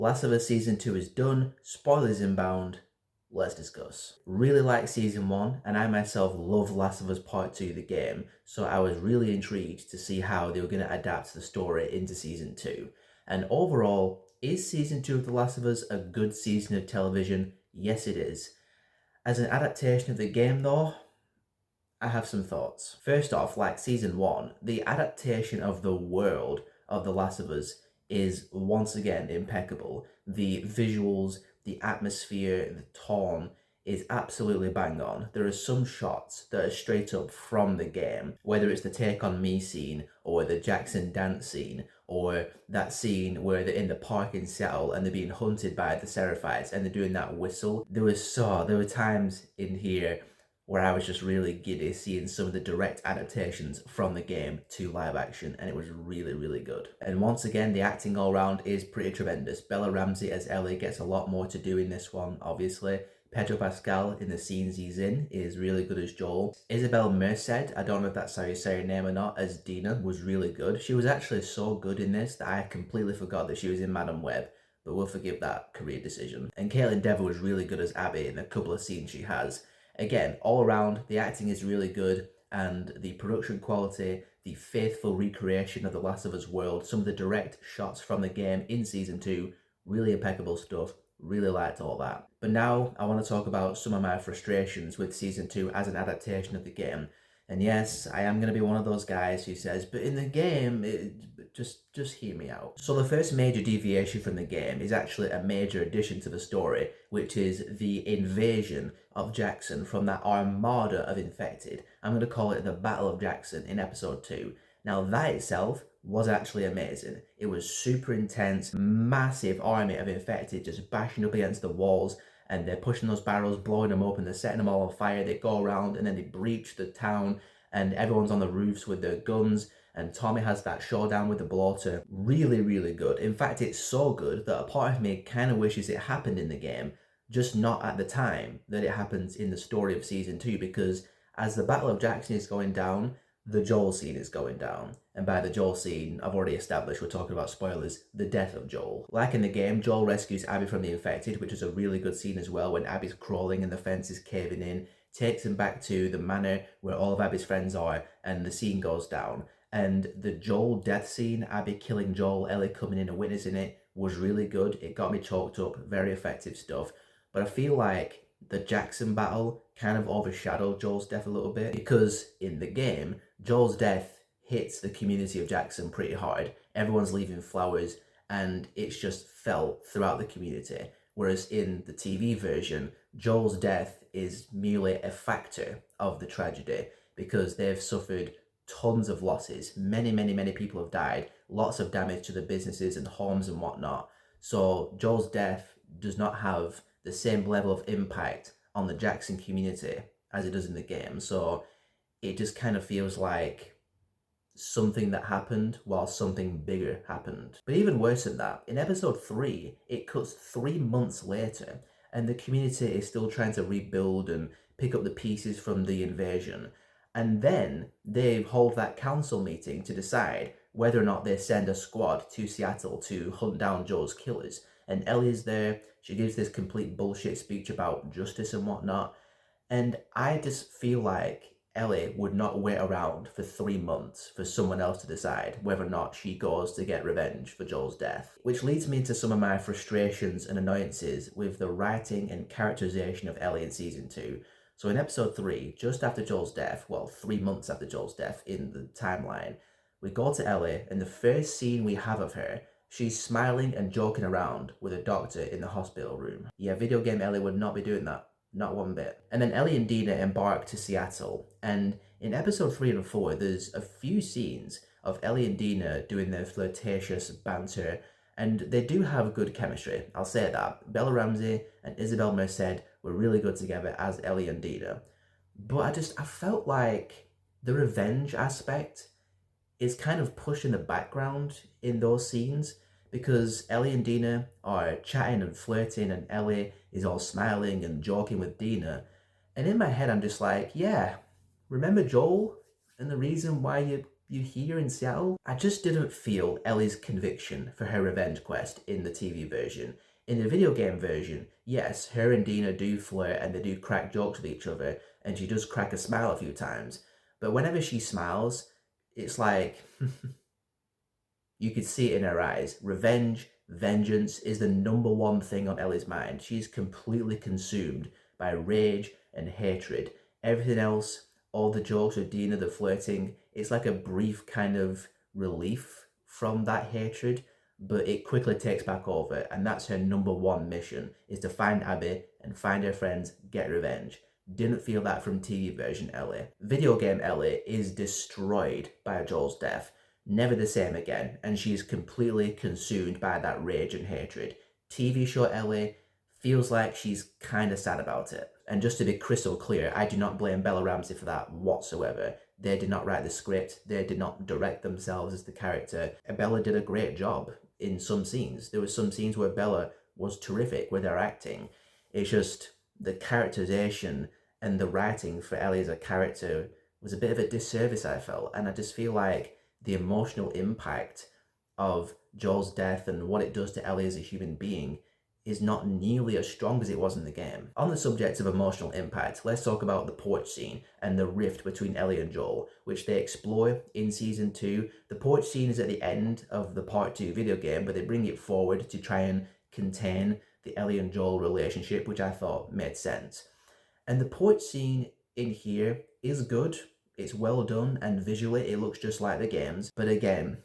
Last of Us Season 2 is done, spoilers inbound, let's discuss. Really like Season 1, and I myself love Last of Us Part 2, the game, so I was really intrigued to see how they were going to adapt the story into Season 2. And overall, is Season 2 of The Last of Us a good season of television? Yes, it is. As an adaptation of the game, though, I have some thoughts. First off, like Season 1, the adaptation of the world of The Last of Us is once again impeccable. The visuals, the atmosphere, the tone is absolutely bang on. There are some shots that are straight up from the game, whether it's the Take On Me scene or the Jackson dance scene or that scene where they're in the park in Seattle and they're being hunted by the Seraphites and they're doing that whistle. There were times in here where I was just really giddy seeing some of the direct adaptations from the game to live action, and it was really, really good. And once again, the acting all round is pretty tremendous. Bella Ramsey as Ellie gets a lot more to do in this one, obviously. Pedro Pascal in the scenes he's in is really good as Joel. Isabel Merced, I don't know if that's how you say her name or not, as Dina was really good. She was actually so good in this that I completely forgot that she was in Madam Web, but we'll forgive that career decision. And Caitlin Dever was really good as Abby in a couple of scenes she has. Again, all around, the acting is really good, and the production quality, the faithful recreation of the Last of Us world, some of the direct shots from the game in Season 2, really impeccable stuff. Really liked all that. But now I want to talk about some of my frustrations with Season 2 as an adaptation of the game. And yes, I am going to be one of those guys who says, but in the game, just hear me out. So the first major deviation from the game is actually a major addition to the story, which is the invasion of Jackson from that armada of infected. I'm going to call it the Battle of Jackson in episode 2. Now that itself was actually amazing. It was super intense, massive army of infected just bashing up against the walls, and they're pushing those barrels, blowing them up, and they're setting them all on fire. They go around and then they breach the town, and everyone's on the roofs with their guns, and Tommy has that showdown with the bloater. Really, really good. In fact, it's so good that a part of me kind of wishes it happened in the game, just not at the time that it happens in the story of Season 2, because as the Battle of Jackson is going down, the Joel scene is going down. And by the Joel scene, I've already established, we're talking about spoilers, the death of Joel. Like in the game, Joel rescues Abby from the infected, which is a really good scene as well, when Abby's crawling and the fence is caving in, takes him back to the manor where all of Abby's friends are, and the scene goes down. And the Joel death scene, Abby killing Joel, Ellie coming in and witnessing it, was really good. It got me choked up, very effective stuff. But I feel like the Jackson battle kind of overshadowed Joel's death a little bit, because in the game, Joel's death hits the community of Jackson pretty hard. Everyone's leaving flowers, and it's just felt throughout the community. Whereas in the TV version, Joel's death is merely a factor of the tragedy, because they've suffered tons of losses. Many, many, many people have died. Lots of damage to the businesses and homes and whatnot. So Joel's death does not have the same level of impact on the Jackson community as it does in the game. So it just kind of feels like something that happened while something bigger happened. But even worse than that, in episode 3, it cuts 3 months later, and the community is still trying to rebuild and pick up the pieces from the invasion. And then they hold that council meeting to decide whether or not they send a squad to Seattle to hunt down Joel's killers. And Ellie's there, she gives this complete bullshit speech about justice and whatnot. And I just feel like Ellie would not wait around for 3 months for someone else to decide whether or not she goes to get revenge for Joel's death. Which leads me to some of my frustrations and annoyances with the writing and characterization of Ellie in Season 2. So in episode 3, just after Joel's death, well, 3 months after Joel's death in the timeline, we go to Ellie, and the first scene we have of her, she's smiling and joking around with a doctor in the hospital room. Yeah, video game Ellie would not be doing that. Not one bit. And then Ellie and Dina embark to Seattle, and in episode 3 and 4, there's a few scenes of Ellie and Dina doing their flirtatious banter, and they do have good chemistry, I'll say that. Bella Ramsey and Isabel Merced were really good together as Ellie and Dina. But I felt like the revenge aspect is kind of pushed in the background in those scenes, because Ellie and Dina are chatting and flirting, and Ellie is all smiling and joking with Dina. And in my head, I'm just like, yeah, remember Joel and the reason why you you here in Seattle? I just didn't feel Ellie's conviction for her revenge quest in the TV version. In the video game version, yes, her and Dina do flirt and they do crack jokes with each other, and she does crack a smile a few times. But whenever she smiles, it's like you could see it in her eyes. Revenge, vengeance is the number one thing on Ellie's mind. She's completely consumed by rage and hatred. Everything else, all the jokes with Dina, the flirting, it's like a brief kind of relief from that hatred, but it quickly takes back over, and that's her number one mission, is to find Abby and find her friends, get revenge. Didn't feel that from TV version Ellie. Video game Ellie is destroyed by Joel's death, never the same again, and she's completely consumed by that rage and hatred. TV show Ellie feels like she's kind of sad about it. And just to be crystal clear, I do not blame Bella Ramsey for that whatsoever. They did not write the script, they did not direct themselves as the character. Bella did a great job in some scenes. There were some scenes where Bella was terrific with her acting. It's just the characterization and the writing for Ellie as a character was a bit of a disservice, I felt. And I just feel like the emotional impact of Joel's death and what it does to Ellie as a human being is not nearly as strong as it was in the game. On the subject of emotional impact, let's talk about the porch scene and the rift between Ellie and Joel, which they explore in Season 2. The porch scene is at the end of the Part 2 video game, but they bring it forward to try and contain the Ellie and Joel relationship, which I thought made sense. And the porch scene in here is good. It's well done, and visually it looks just like the games. But again,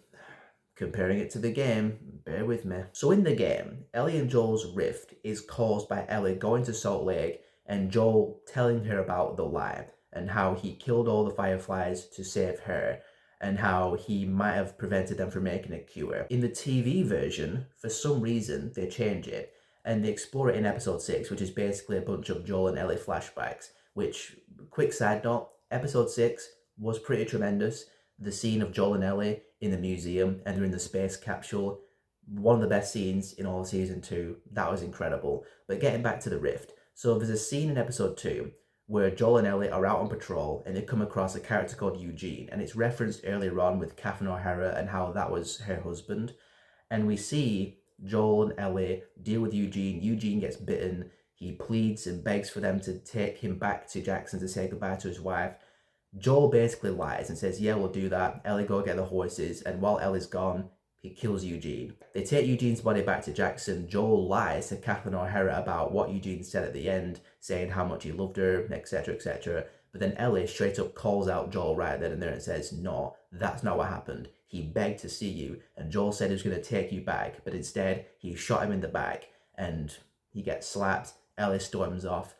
comparing it to the game, bear with me. So in the game, Ellie and Joel's rift is caused by Ellie going to Salt Lake and Joel telling her about the lie and how he killed all the Fireflies to save her and how he might have prevented them from making a cure. In the TV version, for some reason, they change it and they explore it in episode 6, which is basically a bunch of Joel and Ellie flashbacks, which, quick side note, episode 6 was pretty tremendous. The scene of Joel and Ellie in the museum and they're in the space capsule, one of the best scenes in all of Season 2. That was incredible. But getting back to the rift. So there's a scene in episode 2 where Joel and Ellie are out on patrol and they come across a character called Eugene, and it's referenced earlier on with Catherine O'Hara and how that was her husband. And we see Joel and Ellie deal with Eugene. Eugene gets bitten. He pleads and begs for them to take him back to Jackson to say goodbye to his wife. Joel basically lies and says, yeah, we'll do that. Ellie, go get the horses. And while Ellie's gone, he kills Eugene. They take Eugene's body back to Jackson. Joel lies to Catherine O'Hara about what Eugene said at the end, saying how much he loved her, etc., etc. But then Ellie straight up calls out Joel right then and there and says, no, that's not what happened. He begged to see you, and Joel said he was going to take you back, but instead he shot him in the back, and he gets slapped. Ellie storms off.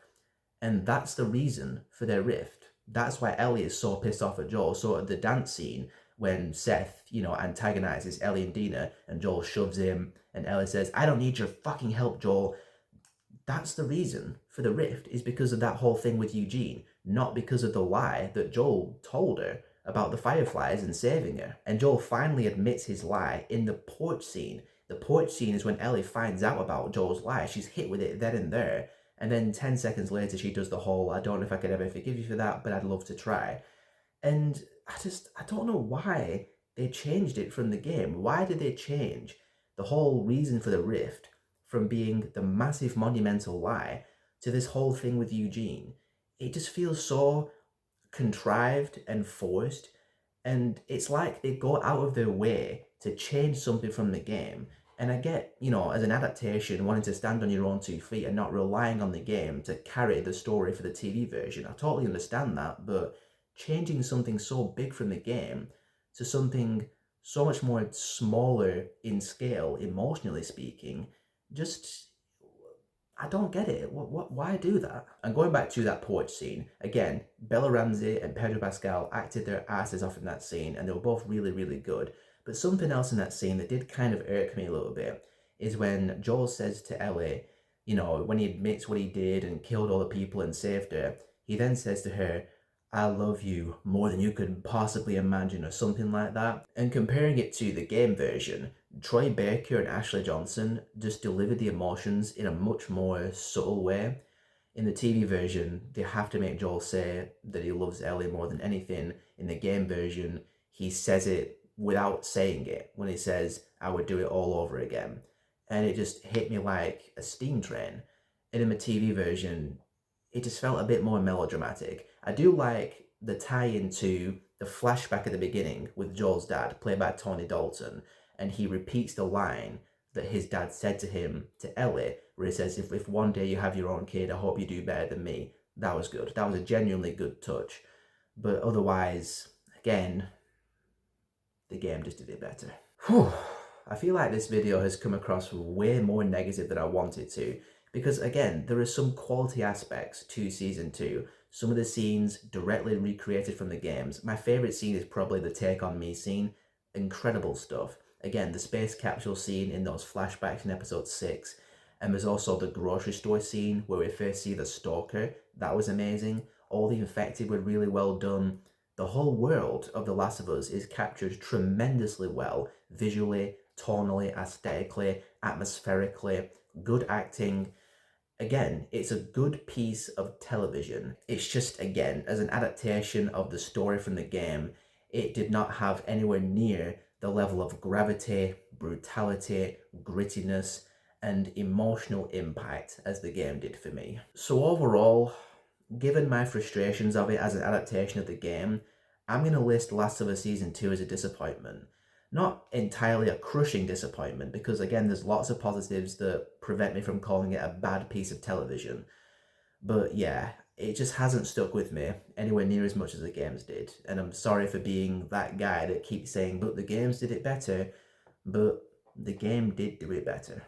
And that's the reason for their rift. That's why Ellie is so pissed off at Joel. So at the dance scene, when Seth, antagonizes Ellie and Dina, and Joel shoves him, and Ellie says, I don't need your fucking help, Joel. That's the reason for the rift, is because of that whole thing with Eugene, not because of the lie that Joel told her about the Fireflies and saving her. And Joel finally admits his lie in the porch scene. The porch scene is when Ellie finds out about Joel's lie. She's hit with it then and there. And then 10 seconds later, she does the whole, I don't know if I could ever forgive you for that, but I'd love to try. And I don't know why they changed it from the game. Why did they change the whole reason for the rift from being the massive monumental lie to this whole thing with Eugene? It just feels so contrived and forced. And it's like they go out of their way to change something from the game. And I get, as an adaptation, wanting to stand on your own 2 feet and not relying on the game to carry the story for the TV version. I totally understand that, but changing something so big from the game to something so much more smaller in scale, emotionally speaking, just, I don't get it. Why do that? And going back to that porch scene, again, Bella Ramsey and Pedro Pascal acted their asses off in that scene, and they were both really, really good. But something else in that scene that did kind of irk me a little bit is when Joel says to Ellie, when he admits what he did and killed all the people and saved her, he then says to her, I love you more than you could possibly imagine, or something like that. And comparing it to the game version, Troy Baker and Ashley Johnson just delivered the emotions in a much more subtle way. In the TV version, they have to make Joel say that he loves Ellie more than anything. In the game version, he says it without saying it when he says, I would do it all over again. And it just hit me like a steam train. And in the TV version, it just felt a bit more melodramatic. I do like the tie into the flashback at the beginning with Joel's dad, played by Tony Dalton, and he repeats the line that his dad said to him, to Ellie, where he says, if one day you have your own kid, I hope you do better than me. That was good. That was a genuinely good touch. But otherwise, again, the game just did it better. Whew. I feel like this video has come across way more negative than I wanted to, because again, there are some quality aspects to Season 2. Some of the scenes directly recreated from the games. My favourite scene is probably the Take On Me scene. Incredible stuff. Again, the space capsule scene in those flashbacks in episode 6. And there's also the grocery store scene where we first see the stalker. That was amazing. All the infected were really well done. The whole world of The Last of Us is captured tremendously well, visually, tonally, aesthetically, atmospherically, good acting. Again, it's a good piece of television. It's just, again, as an adaptation of the story from the game, it did not have anywhere near the level of gravity, brutality, grittiness, and emotional impact as the game did for me. So overall, given my frustrations of it as an adaptation of the game, I'm going to list Last of Us Season 2 as a disappointment. Not entirely a crushing disappointment, because again, there's lots of positives that prevent me from calling it a bad piece of television. But yeah, it just hasn't stuck with me anywhere near as much as the games did. And I'm sorry for being that guy that keeps saying, but the games did it better. But the game did do it better.